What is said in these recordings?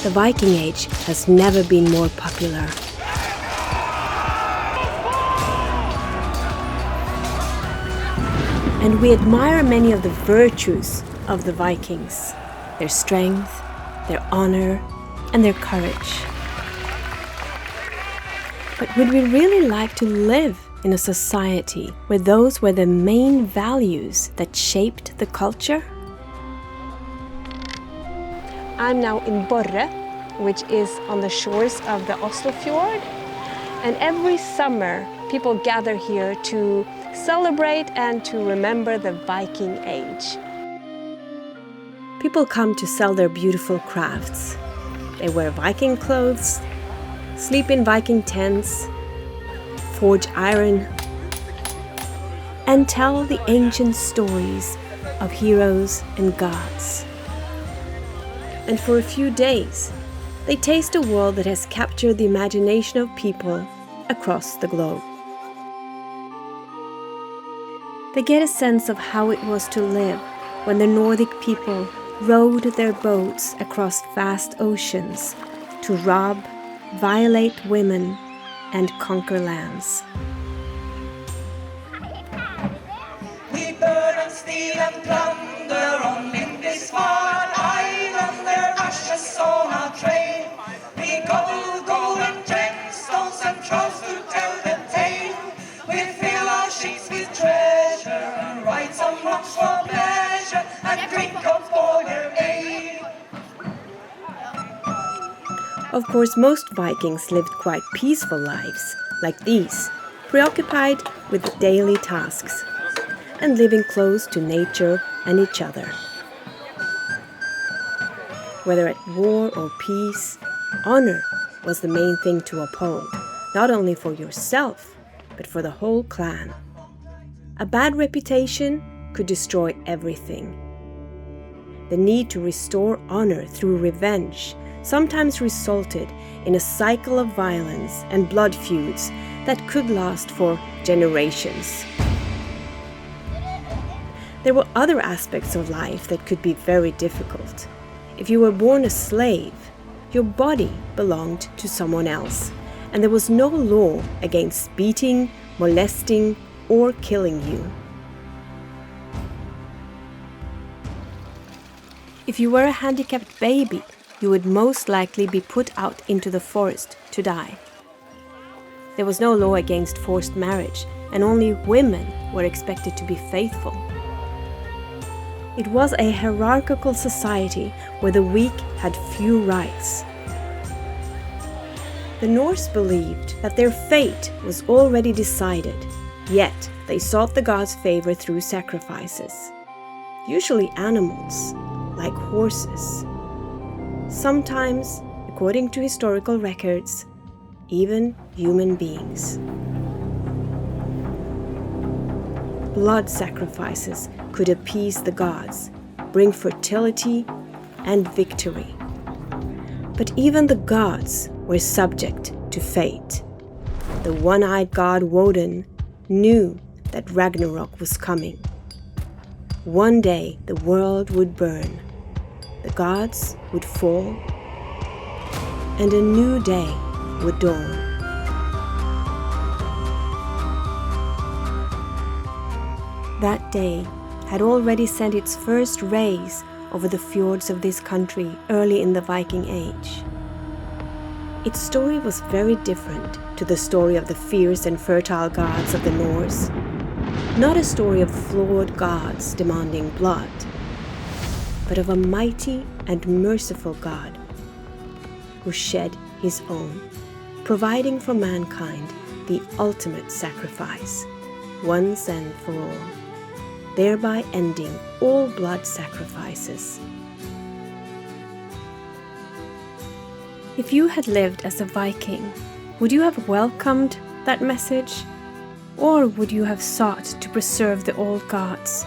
The Viking Age has never been more popular. And we admire many of the virtues of the Vikings, their strength, their honor, and their courage. But would we really like to live in a society where those were the main values that shaped the culture? I'm now in Borre, which is on the shores of the Oslo fjord. And every summer, people gather here to celebrate and to remember the Viking Age. People come to sell their beautiful crafts. They wear Viking clothes, sleep in Viking tents, forge iron, and tell the ancient stories of heroes and gods. And for a few days, they taste a world that has captured the imagination of people across the globe. They get a sense of how it was to live when the Nordic people rowed their boats across vast oceans to rob, violate women, and conquer lands. We burn and steal and plunder on Lindisfarne Island, their ashes on our train. We gold and gemstones and trolls to tell the tale. We fill our ships with treasure and ride some rocks for pleasure and drink of Borre ale. Of course, most Vikings lived quite peaceful lives, like these, preoccupied with daily tasks and living close to nature and each other. Whether at war or peace, honor was the main thing to uphold, not only for yourself, but for the whole clan. A bad reputation could destroy everything. The need to restore honor through revenge sometimes resulted in a cycle of violence and blood feuds that could last for generations. There were other aspects of life that could be very difficult. If you were born a slave, your body belonged to someone else, and there was no law against beating, molesting, or killing you. If you were a handicapped baby, you would most likely be put out into the forest to die. There was no law against forced marriage, and only women were expected to be faithful. It was a hierarchical society where the weak had few rights. The Norse believed that their fate was already decided, yet they sought the gods' favor through sacrifices, usually animals, like horses. Sometimes, according to historical records, even human beings. Blood sacrifices could appease the gods, bring fertility and victory. But even the gods were subject to fate. The one-eyed god Woden knew that Ragnarök was coming. One day the world would burn, the gods would fall, and a new day would dawn. That day had already sent its first rays over the fjords of this country early in the Viking Age. Its story was very different to the story of the fierce and fertile gods of the Norse. Not a story of flawed gods demanding blood, but of a mighty and merciful God who shed his own, providing for mankind the ultimate sacrifice, once and for all, thereby ending all blood sacrifices. If you had lived as a Viking, would you have welcomed that message? Or would you have sought to preserve the old gods?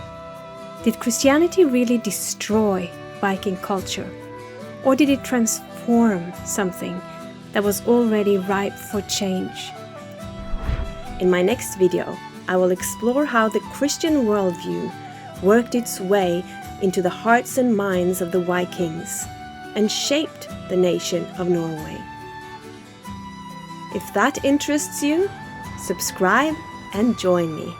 Did Christianity really destroy Viking culture? Or did it transform something that was already ripe for change? In my next video, I will explore how the Christian worldview worked its way into the hearts and minds of the Vikings, and shaped the nation of Norway. If that interests you, subscribe and join me.